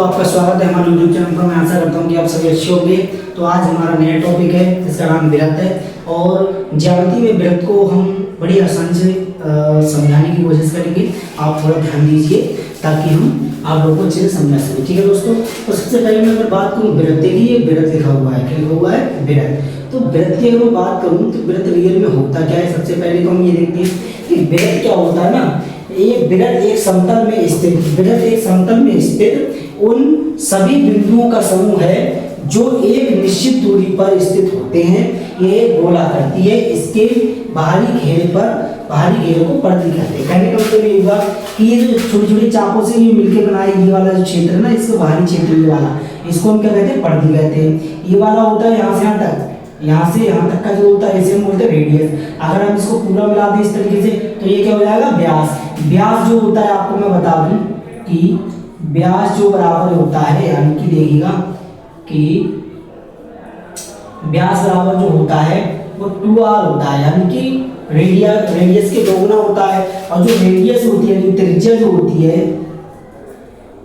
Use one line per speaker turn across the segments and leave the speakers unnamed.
आपका स्वागत है हमारे यूट्यूब चैनल पर। मैं आशा करता हूँ कि आप सभी अच्छे होंगे। तो आज हमारा नया टॉपिक है जिसका नाम वृत्त है, और ज्यामिति में वृत्त को हम बड़ी आसानी से समझाने की कोशिश करेंगे। आप थोड़ा ध्यान दीजिए ताकि हम आप लोगों को अच्छे से समझा सकें। ठीक है दोस्तों, तो सबसे पहले मैं अगर बात करूँ वृत्त की, ये वृत्त लिखा हुआ है, क्या लिखा हुआ है? वृत्त। तो वृत्त की अगर मैं बात करूँ तो वृत्त रियल में होता क्या है? सबसे पहले तो हम ये देखते हैं कि वृत्त क्या होता है ना। ये वृत्त एक समतल में स्थित, वृत्त एक समतल में स्थित उन सभी बिंदुओं का समूह है जो एक निश्चित दूरी पर स्थित होते हैं। ये गोला करती है, इसके बाहरी घेरे को परिधि कहते हैं। कहने का मतलब ये हुआ कि ये जो छोटी छोटी चापों से ये मिलकर बनाए, ये वाला जो क्षेत्र है ना, इसका बाहरी क्षेत्र ये वाला, इसको हम क्या कहते हैं? परिधि कहते हैं। ये वाला होता है यहाँ से यहाँ तक, यहाँ से यहाँ तक का जो होता है इसे हम बोलते हैं रेडियस। अगर हम इसको पूरा मिला दें इस तरीके से तो ये क्या हो जाएगा? व्यास। व्यास जो होता है आपको मैं बता दूं कि व्यास जो बराबर होता है, यानी कि देखिएगा कि व्यास बराबर जो होता है वो 2r होता है, यानी कि रेडियस के दोगुना होता है। और जो रेडियस होती है, त्रिज्या जो होती है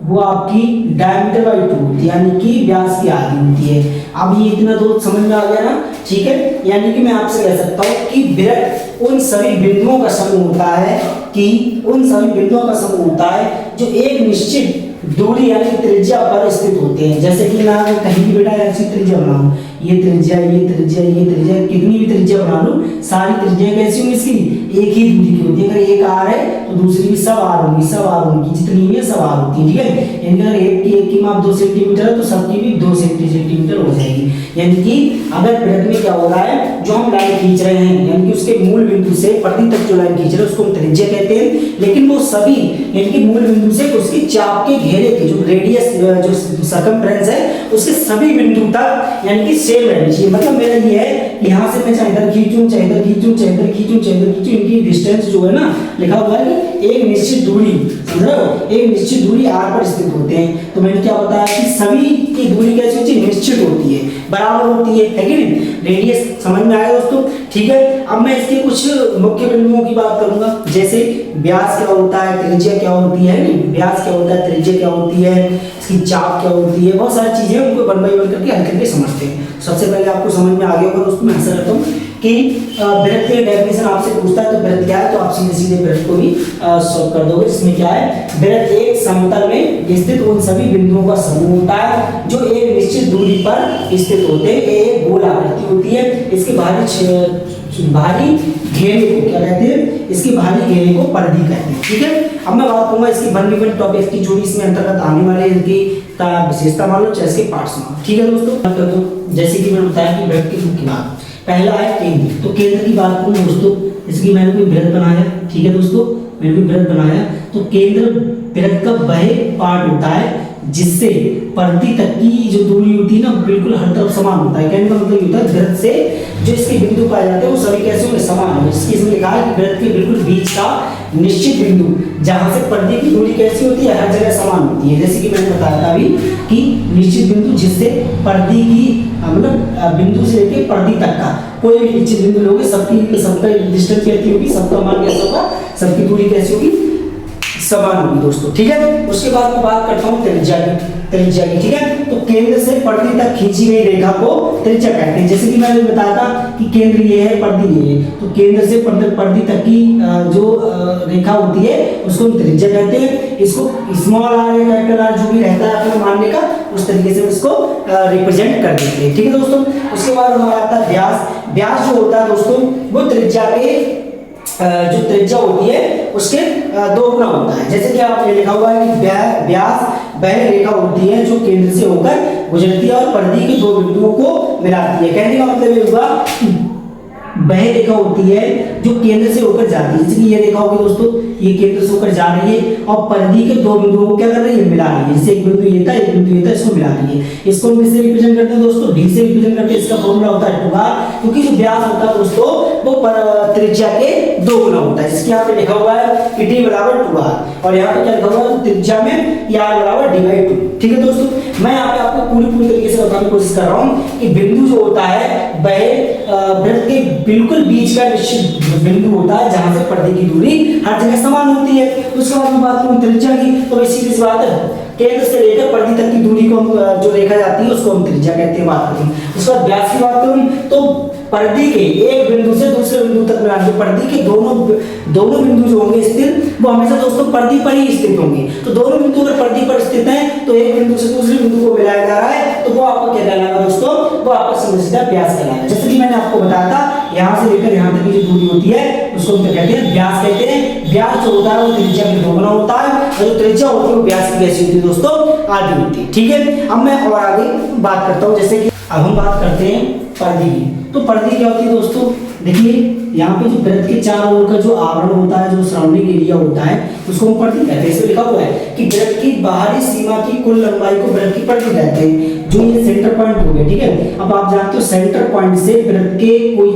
वो आपकी डायमीटर बाई 2 होती है, यानी कि व्यास की आधी होती है। अब ये इतना तो समझ में आ गया ना? ठीक है, यानी कि मैं आपसे कह सकता हूँ कि वृत्त उन सभी बिंदुओं का समूह होता है, कि उन सभी बिंदुओं का समूह होता है जो एक निश्चित दूरी यानी त्रिज्या पर स्थित होते हैं। जैसे कि मैं कहीं भी बेटा ऐसी त्रिज्या बनाऊं, ये त्रिज्या, ये त्रिज्या, ये त्रिज्या, कितनी भी त्रिज्या बना लूं, सारी त्रिज्या कैसी होंगी? इसकी एक ही दूरी की होती है। अगर एक आर है तो दूसरी भी सब आर होंगी, सब आर होंगी, जितनी भी है सब आर होती है। ठीक है, यानी अगर एक की माप 2 सेंटीमीटर है तो सबकी भी 2 सेंटीमीटर हो जाएगी। यानी कि अगर वृत्त में क्या हो रहा है, जो हम लाइन खींच रहे हैं, यानी कि उसके मूल बिंदु से परिधि तक जो लाइन खींच रहे हैं उसको हम त्रिज्या कहते हैं। लेकिन वो सभी, यानी कि मूल बिंदु से उसकी चाप के घेरे के जो रेडियस, जो सर्कमफ्रेंस है, उसके सभी बिंदु तक यानी कि सेम रहनी चाहिए। मतलब मेरा ये है कि यहाँ से मैं चाहे इधर खींचूं, चाहे इधर खींचूं, चाहे इधर खींचूं, चाहे इधर खींचूं, इनकी डिस्टेंस जो है ना, लिखा हुआ है कि एक निश्चित दूरी, समझ रहे हो, एक निश्चित दूरी r पर स्थित होते हैं। तो मैंने क्या बताया कि सभी की दूरी कैसी होती है? निश्चित होती है, बराबर होती है कि नहीं? रेडियस समझ में आया दोस्तों? ठीक है, अब मैं इसके कुछ मुख्य बिंदुओं की बात करूंगा, जैसे व्यास क्या होता है, त्रिज्या क्या होती है, नहीं व्यास क्या होता है, त्रिज्या क्या होती है, इसकी चाप क्या होती है, बहुत सारी चीजें उनको वन बाई वन करके हल करके समझते हैं। सबसे पहले आपको समझ में आ गया होगा दोस्तों, मैं आशा करता हूँ कि वृत्त की डेफिनेशन आपसे पूछता है तो वृत्त क्या है, तो आप सीधे सीधे वृत्त को भी सॉल्व कर दोगे। इसमें क्या है? वृत्त एक समतल में स्थित उन सभी बिंदुओं का समूह होता है जो एक निश्चित दूरी पर स्थित होते हैं। एक गोल आकृति होती है, इसके बाहरी घेरे को क्या कहते हैं? इसके बाहरी घेरे को परिधि कहते हैं। ठीक है, अब मैं बात करूंगा इसकी वन वन टॉपिक की जो इसमें अंतर्गत आने वाले इनकी विशेषता मान लो, चाहे इसके पार्ट्स मान लो। ठीक है दोस्तों, कर दो। जैसे कि मैंने बताया कि वृत्त की मुख्य बात, पहला है केंद्र। तो केंद्र की बात करूं दोस्तों, इसकी मैंने कोई वृत्त बनाया, ठीक है दोस्तों, मैंने कोई वृत्त बनाया, तो केंद्र वृत्त का वह पार्ट होता है जिससे परिधि तक की जो दूरी होती है ना, बिल्कुल हर तरफ समान होता है। कहने का मतलब ये होता है वृत्त से जो इसके बिंदु पाए जाते हैं वो सभी कैसे होंगे? समान होंगे। जिसकी इसमें लिखा है कि वृत्त के बिल्कुल बीच का निश्चित बिंदु जहां से परिधि की दूरी कैसी होती है? हर जगह समान होती है। जैसे कि मैंने बताया था अभी कि निश्चित बिंदु जिससे परिधि की मतलब बिंदु से लेकर परिधि तक का कोई भी निश्चित बिंदु लोगे, सबका डिस्टेंस कैसी होगी, सबका मान कैसा होगा, सबकी दूरी कैसी होगी? समान होगी दोस्तों। ठीक है, उसके बाद मैं बात करता हूँ त्रिज्या की। ठीक है, तो केंद्र से परिधि तक खींची गई रेखा को त्रिज्या कहते हैं। जैसे कि मैंने बताया था कि केंद्र ये है, परिधि ये है, तो केंद्र से परिधि तक की जो रेखा होती है उसको हम त्रिज्या कहते हैं। इसको स्मॉल आर या कैपिटल आर जो भी रहता है अपने मानने का, उस तरीके से इसको रिप्रेजेंट कर देते हैं। ठीक है दोस्तों, उसके बाद हमारा आता है व्यास। व्यास जो होता है दोस्तों वो त्रिज्या के जो त्रिज्या होती है उसके दोगुना होता है। जैसे कि आपने लिखा हुआ है कि व्यास वह रेखा होती है जो केंद्र से होकर गुजरती है और परिधि के दो बिंदुओं को मिलाती है। कहने का मतलब ये हुआ वह रेखा होती है जो केंद्र से होकर जाती है। जैसे कि ये रेखा होगी दोस्तों, ये केंद्र से होकर जा रही है और परिधि के दो बिंदुओं को क्या कर रही है? मिला रही है। जैसे एक बिंदु ये था, एक बिंदु ये था, इसको मिला रही है। इसको हम किससे रिप्रेजेंट करते हैं दोस्तों? डी से रिप्रेजेंट करते हैं। इसका फॉर्मूला होता है 2r, क्योंकि जो व्यास होता है दोस्तों वो त्रिज्या के दोगुना होता है। जिसके यहाँ पे लिखा हुआ है कि d बराबर 2r, और यहाँ पे क्या लिखा हुआ है त्रिज्या में r बराबर d/2। ठीक है दोस्तों, मैं यहाँ पे आपको पूरी तरीके से बताने की कोशिश कर रहा हूँ कि बिंदु जो होता है वह वृत्त के बिल्कुल बीच का निश्चित बिंदु होता है जहां से परिधि की दूरी हर जगह समान होती है। उसके बाद में बात करूं त्रिज्या की, तो सीधी सी बात है केंद्र से लेकर परिधि तक की दूरी को हम जो रेखा जाती है उसको हम त्रिज्या कहते हैं, बात करें। उसके बाद व्यास की बात करूं तो परिधि के एक बिंदु से दूसरे बिंदु तक मिलाने, परिधि के दोनों बिंदु जो होंगे स्थित वो हमेशा दोस्तों परिधि पर ही स्थित होंगे। तो दोनों बिंदु अगर परिधि पर स्थित हैं तो एक बिंदु से दूसरे बिंदु को मिलाया जा रहा है तो वो आपका क्या कहलाएगा दोस्तों, वो आपका सीधा व्यास कहलाएगा। जैसे कि मैंने आपको बताया था यहाँ से लेकर यहाँ तक की जो दूरी होती है उसको हम क्या कहते हैं, व्यास कहते हैं। व्यास जो होता है वो त्रिज्या के दोगुना होता है और जो त्रिज्या होती है वो व्यास की कैसी होती है दोस्तों, आधी होती है। ठीक है, अब मैं और आगे बात करता हूँ। जैसे कि अब हम बात करते हैं परिधि की। तो परिधि क्या होती है दोस्तों, देखिए यहाँ पे जो वृत्त के चारों ओर का जो आवरण होता है, जो सराउंडिंग एरिया होता है उसको हम परिधि कहते हैं। इसमें लिखा हुआ है कि वृत्त की बाहरी सीमा की कुल लंबाई को वृत्त की परिधि कहते हैं, जो ये सेंटर पॉइंट हो गया। ठीक है, अब आप जानते हो सेंटर पॉइंट से वृत्त के कोई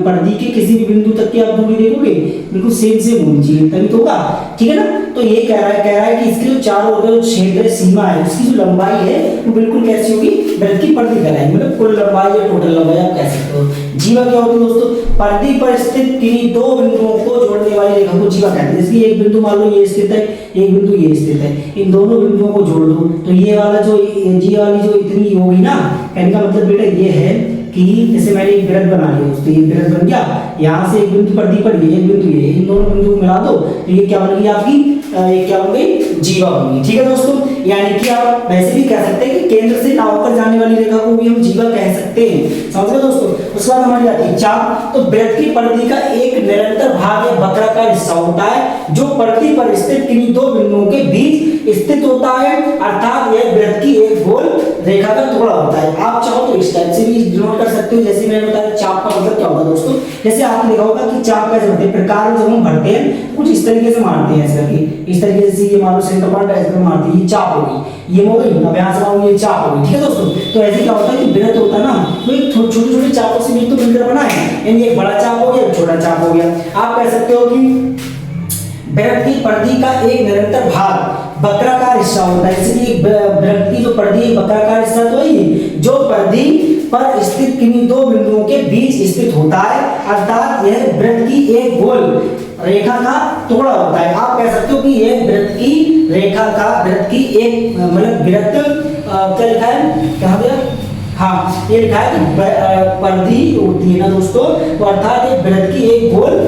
परिधि के किसी भी बिंदु तक की आप दूरी देखोगे बिल्कुल सेम होनी चाहिए तभी तो होगा। ठीक है ना, तो ये कह रहा है कि इसके जो चारों ओर का जो क्षेत्र सीमा है उसकी जो लंबाई है वो बिल्कुल कैसी होगी, वृत्त की परिधि कहलाएगी, मतलब कुल लंबाई या टोटल लंबाई आप कह सकते हो। जीवा क्या होती है दोस्तों, परिधि पर स्थित किन्हीं दो बिंदुओं को जोड़ने वाली रेखा को जीवा कहते हैं। जैसे एक बिंदु मान लो ये स्थित है, एक बिंदु ये स्थित है, इन दोनों बिंदुओं को जोड़ दो तो ये वाला जो जी वाली जो इतनी होगी ना, कहने का मतलब बेटा ये है कि जैसे मैंने एक वृत्त बना लिया दोस्तों, ये वृत्त बन गया, यहाँ से एक बिंदु परिधि पर ये एक बिंदु ये, इन दोनों बिंदु को मिला दो तो ये क्या बन गई आपकी, ये क्या बन गई, जीवा बन गई। ठीक है दोस्तों, यानी कि आप वैसे भी कह सकते हैं कि केंद्र से नाव पर जाने वाली रेखा को भी हम जीवा कह सकते हैं, समझ गए दोस्तों। उसके बाद हमारी आती है चाप। तो वृत्त की परिधि का एक निरंतर भाग या वक्राकार हिस्सा होता है जो परिधि पर स्थित किन्हीं दो बिंदुओं के बीच स्थित होता है, अर्थात यह वृत्त की एक गोल रेखा का टुकड़ा होता है। आप चाहो तो इस टाइप से भी नोट कर सकते हो, जैसे मैंने बताया चाप का मतलब क्या होता है दोस्तों, जैसे आपने देखा होगा कि चाप कैसे भरते हैं, प्रकार जब हम भरते हैं कुछ इस तरीके से मारते हैं, ऐसे करके इस तरीके से, ये मानो सेंटर पॉइंट ऐसे मारते हैं, ये चाप होगी, ये हो गई, अब यहाँ से मानो ये चाप होगी। ठीक है दोस्तों, तो ऐसे क्या होता है कि वृत्त होता है ना, तो एक छोटे छोटे चापों से भी तो मिलकर बना है, यानी एक बड़ा चाप हो गया, छोटा चाप हो गया। आप कह सकते हो कि वृत्त की परिधि का एक निरंतर भाग वक्राकार हिस्सा होता है, जैसे कि वृत्त की जो परिधि है वक्राकार हिस्सा तो है जो परिधि पर स्थित किन्हीं दो बिंदुओं के बीच स्थित होता है, अर्थात यह वृत्त की एक गोल रेखा का टुकड़ा होता है। आप कह सकते हो कि यह वृत्त की रेखा का, वृत्त की एक मतलब वृत्त क्या लिखा है, कहाँ गया, हाँ ये लिखा है कि परिधि होती है ना दोस्तों, तो अर्थात ये वृत्त की एक गोल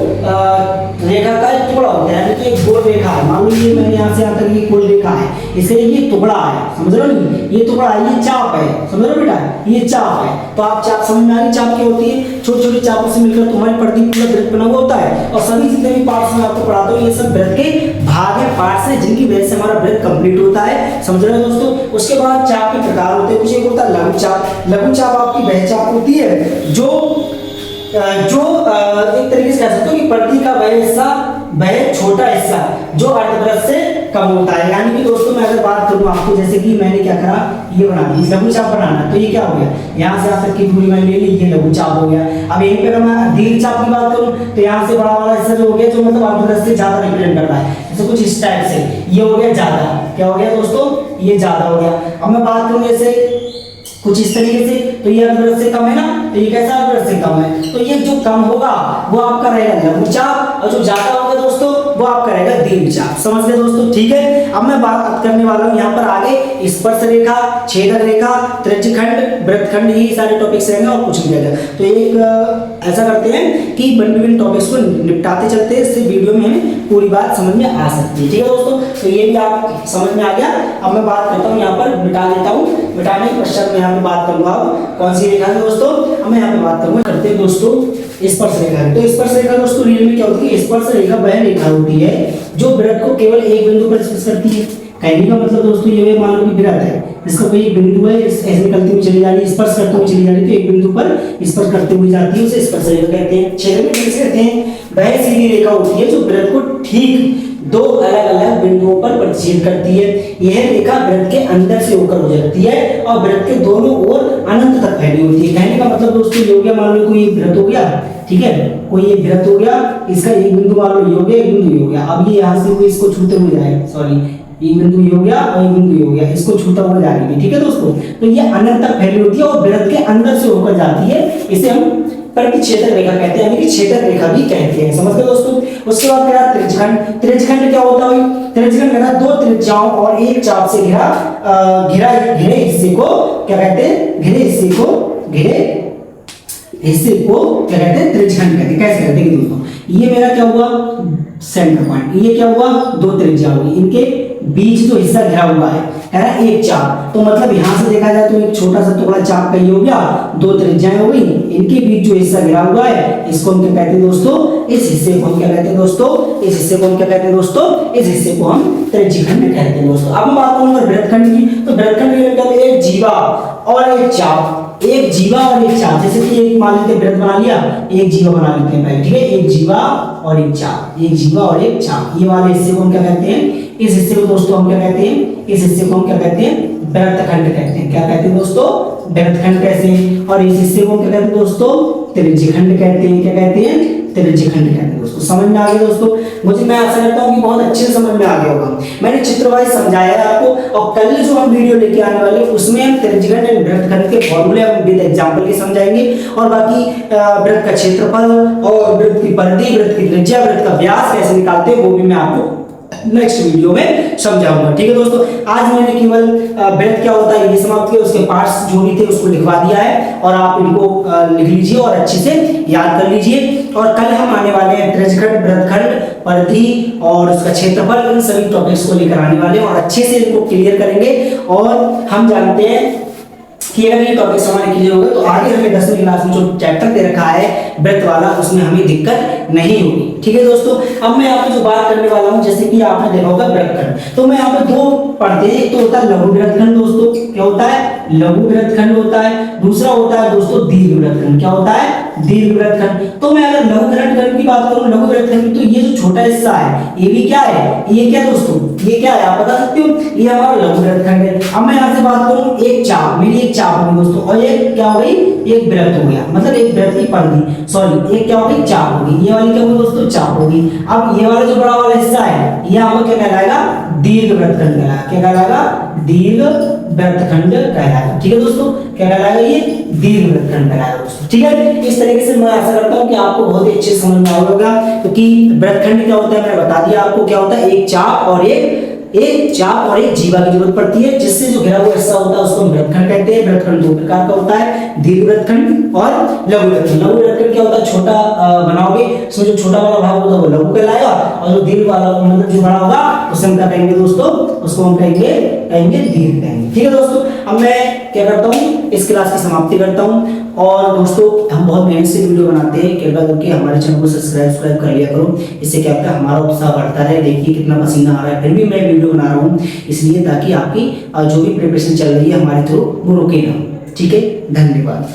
रेखा का एक टुकड़ा होता है, यानी कि एक गोल रेखा है। मान लो ये मैंने यहाँ से यहाँ तक ये गोल रेखा है, इसे ये टुकड़ा है, समझ रहे हो नहीं, ये टुकड़ा है, ये चाप है, समझ रहे हो बेटा, ये चाप है। तो आप चाप समझ में आ रही, चाप क्या होती है, छोटे छोटे चापों से मिलकर तुम्हारी परिधि पूरा वृत्त बना हुआ होता है, और सभी जितने भी पार्ट्स में आपको पढ़ाता हूँ ये सब वृत्त के भाग है, पार्ट्स हैं जिनकी वजह से हमारा वृत्त कंप्लीट होता है, समझ रहे हो दोस्तों। उसके बाद चाप के प्रकार होते हैं, कुछ एक होता है लघु चाप। लघु चाप आपकी वह चाप होती है जो एक तरीके से कह सकते हो कि परिधि का वह हिस्सा, वह छोटा हिस्सा जो अर्धवृत्त से कम होता है। यानी कि दोस्तों मैं अगर बात करूं आपको, जैसे कि मैंने क्या करा, ये बना दी लघु चाप बनाना, तो ये क्या हो गया, यहाँ से यहाँ तक की दूरी मैंने ले ली, ये लघु चाप हो गया। अब यहीं पे अगर मैं दीर्घ चाप की बात करूं तो यहाँ से बड़ा वाला हिस्सा जो हो गया, जो मतलब अर्धवृत्त से ज्यादा रिप्रेजेंट करता है, जैसे कुछ इस टाइप से, ये हो गया ज्यादा, क्या हो गया दोस्तों, ये ज्यादा हो गया। अब मैं बात करूं जैसे कुछ इस तरीके से, तो ये अर्धवृत्त से कम है ना, तो ये कैसा अर्धवृत्त से कम है, तो ये जो कम होगा वो आपका रहेगा लघु चाप, और जो ज्यादा होगा दोस्तों वो आपका रहेगा दीर्घ चाप। समझ गए दोस्तों, ठीक है। अब मैं बात करने वाला हूँ यहाँ पर आगे स्पर्श रेखा, छेदक रेखा, त्रिज्यखंड, वृत्तखंड, ये सारे टॉपिक्स रहेंगे और कुछ नहीं रहेगा। तो एक ऐसा करते हैं कि विभिन्न टॉपिक्स को निपटाते चलते हैं, इससे वीडियो में हमें पूरी बात समझ में आ सकती है। ठीक है दोस्तों, तो ये भी आप समझ में आ गया। अब मैं बात करता हूँ यहाँ पर, मिटा देता हूँ, मिटाने के पश्चात मैं यहाँ पे बात करूंगा कौन सी रेखा है दोस्तों, अब मैं यहाँ पे बात करूंगा, करते हैं दोस्तों स्पर्श रेखा। तो स्पर्श रेखा दोस्तों रियल में क्या होती है, स्पर्श रेखा वह रेखा होती है जो वृत्त को केवल एक बिंदु पर स्पर्श करती है। कहने का मतलब दोस्तों ये मान लो कि वृत्त है, इसका कोई एक बिंदु है, ऐसे निकलती हुई चली जा रही है, स्पर्श करते हुए चली जा रही है, तो एक बिंदु पर स्पर्श करते हुए जाती है, उसे स्पर्श रेखा कहते हैं। छेदक रेखा कहते हैं वह सीधी रेखा होती है जो वृत्त को ठीक दो अलग अलग बिंदुओं पर प्रतिच्छेद करती है। यह रेखा वृत्त के अंदर से होकर गुजरती है और वृत्त के दोनों ओर अनंत तक फैली होती है। कहने का मतलब दोस्तों ये हो गया, मान लो कोई एक वृत्त हो गया, ठीक है, कोई एक वृत्त हो गया, इसका एक बिंदु मान लो ये हो गया, एक बिंदु ये हो गया, अब ये यहाँ से कोई इसको छूते हुए जाए, सॉरी एक बिंदु ये हो गया और एक बिंदु ये हो गया, इसको छूता हुआ जाएगी। ठीक है दोस्तों, तो ये अनंत तक फैली होती है और वृत्त के अंदर से होकर जाती है, इसे हम प्रतिच्छेदक रेखा कहते हैं, यानी कि छेदक रेखा भी कहते हैं। समझ गए दोस्तों। उसके बाद कह रहा त्रिज्यखंड। त्रिज्यखंड क्या होता है भाई? त्रिज्यखंड कह रहा दो त्रिज्याओं और एक चाप से घिरे हिस्से को क्या कहते हैं? घिरे हिस्से को क्या कहते हैं? त्रिज्यखंड कहते हैं। कैसे कहते हैं दोस्तों? ये मेरा क्या हुआ? Centre point. ये क्या हुआ? दो त्रिज्या हुई, इनके बीच जो हिस्सा घिरा हुआ है ना एक चाप। तो मतलब यहां से देखा जाए तो एक छोटा सा टुकड़ा चाप का ये हो गया, दो त्रिज्याएं हो गई, इनके बीच जो हिस्सा घिरा हुआ है इसको हम क्या कहते हैं दोस्तों? इस हिस्से को हम क्या कहते हैं दोस्तों? इस हिस्से को हम क्या कहते हैं दोस्तों? इस हिस्से को हम त्रिज्यखंड कहते हैं दोस्तों। अब हम बात करूंगा वृत्तखंड की। तो वृत्तखंड में मतलब एक जीवा और एक चाप, एक जीवा और एक चाप। जैसे कि एक मान लेते वृत्त बना लिया, एक जीवा बना लेते हैं भाई, ठीक है? एक जीवा और एक चाप, एक जीवा और एक चाप। ये वाले हिस्से को हम क्या कहते हैं? इस हिस्से को दोस्तों हम क्या कहते हैं? इस हिस्से को हम क्या कहते हैं? वृत्तखंड कहते हैं। क्या कहते हैं दोस्तों? वृत्तखंड कहते हैं। और इस हिस्से को क्या कहते हैं दोस्तों? त्रिज्यखंड कहते हैं। क्या कहते हैं? त्रिज्यखंड कहते हैं दोस्तों। समझ में आ गया दोस्तों? मुझे मैं आशा करता हूं कि बहुत अच्छे से समझ में आ गया होगा। मैंने चित्रवाइज समझाया है आपको, और कल जो हम वीडियो लेके आने वाले हैं उसमें हम त्रिज्यखंड एंड वृत्तखंड के फॉर्मूले हम विद एग्जांपल के समझाएंगे, और बाकी वृत्त का क्षेत्रफल और वृत्त की परिधि, वृत्त की त्रिज्या, वृत्त का व्यास कैसे निकालते हैं वो भी मैं आपको नेक्स्ट वीडियो में समझाऊंगा। ठीक है दोस्तों, आज मैंने केवल वृत्त क्या होता है ये समाप्त किया, उसके पार्ट्स जो भी थे उसको लिखवा दिया है, और आप इनको लिख लीजिए और अच्छे से याद कर लीजिए। और कल हम आने वाले हैं त्रिज्यखंड, वृत्तखंड, परिधि और उसका क्षेत्रफल, इन सभी टॉपिक्स को लेकर आने वाले हैं और अच्छे से इनको क्लियर करेंगे। और हम जानते हैं कि अगर ये टॉपिक हमारे क्लियर हो गए तो आगे हमें 10वीं क्लास में जो चैप्टर दे रखा है वृत्त वाला, उसमें हमें दिक्कत नहीं होगी। ठीक है दोस्तों, अब मैं आपको जो बात करने वाला हूं, जैसे कि आपने देखा होगा वृत्तखंड, तो मैं यहाँ पे दो पढ़ते हैं। एक तो होता है लघु वृत्तखंड दोस्तों, क्या होता है? लघु वृत्तखंड होता है। दूसरा होता है दोस्तों दीर्घ वृत्तखंड। क्या होता है? दीर्घ वृत्तखंड। तो मैं अगर लघु वृत्तखंड की बात करूं, लघु वृत्तखंड, तो ये जो छोटा हिस्सा है ये भी क्या है? ये क्या दोस्तों? ये क्या है आप बता सकते हो? ये हमारा लघु वृत्तखंड है। अब मैं यहाँ से बात करूं, एक चाप, मेरी एक चाप होगी दोस्तों, और एक क्या हो गई? एक वृत्त हो गया, मतलब एक वृत्त की परिधि, सॉरी एक क्या हो गई? चाप होगी। ये वाली क्या होगी दोस्तों? चाप होगी। अब ये वाला जो बड़ा वाला हिस्सा है ये हमें क्या कहलाएगा? दीर्घ वृत्तखंड कहलाएगा। क्या कहलाएगा? दीर्घ वृत्तखंड कहलाएगा। ठीक है दोस्तों, क्या कहलाएगा? ये दीर्घ वृत्तखंड कहलाएगा दोस्तों। ठीक है, इस तरीके से मैं आशा करता हूं कि आपको बहुत ही अच्छे से समझ में आ होगा, क्योंकि वृत्तखंड क्या होता है मैंने बता दिया आपको। क्या होता है? एक चाप और एक चाप और एक जीवा की जरूरत पड़ती है, जिससे जो घिरा हुआ हिस्सा होता है उसको हम वृत्तखंड कहते हैं। वृत्तखंड दो प्रकार का होता है, दीर्घ वृत्तखंड और लघु वृत्तखंड। लघु वृत्तखंड क्या होता है? छोटा बनाओगे, उसमें जो छोटा वाला भाग होता है वो लघु कहलाएगा, और जो दीर्घ वाला मतलब जो बड़ा होगा उसे हम क्या कहेंगे दोस्तों? उसको हम कहेंगे दीर्घ कहेंगे। ठीक है दोस्तों, अब मैं क्या करता हूँ, इस क्लास की समाप्ति करता हूँ। और दोस्तों हम बहुत मेहनत से वीडियो बनाते हैं, कृपया करके हमारे चैनल को सब्सक्राइब कर लिया करो, इससे क्या होता है हमारा उत्साह बढ़ता रहे। देखिए कितना पसीना आ रहा है, फिर भी मैं वीडियो बना रहा हूँ, इसलिए ताकि आपकी जो भी प्रिपरेशन चल रही है हमारे थ्रू वो रुके ना। ठीक है, धन्यवाद।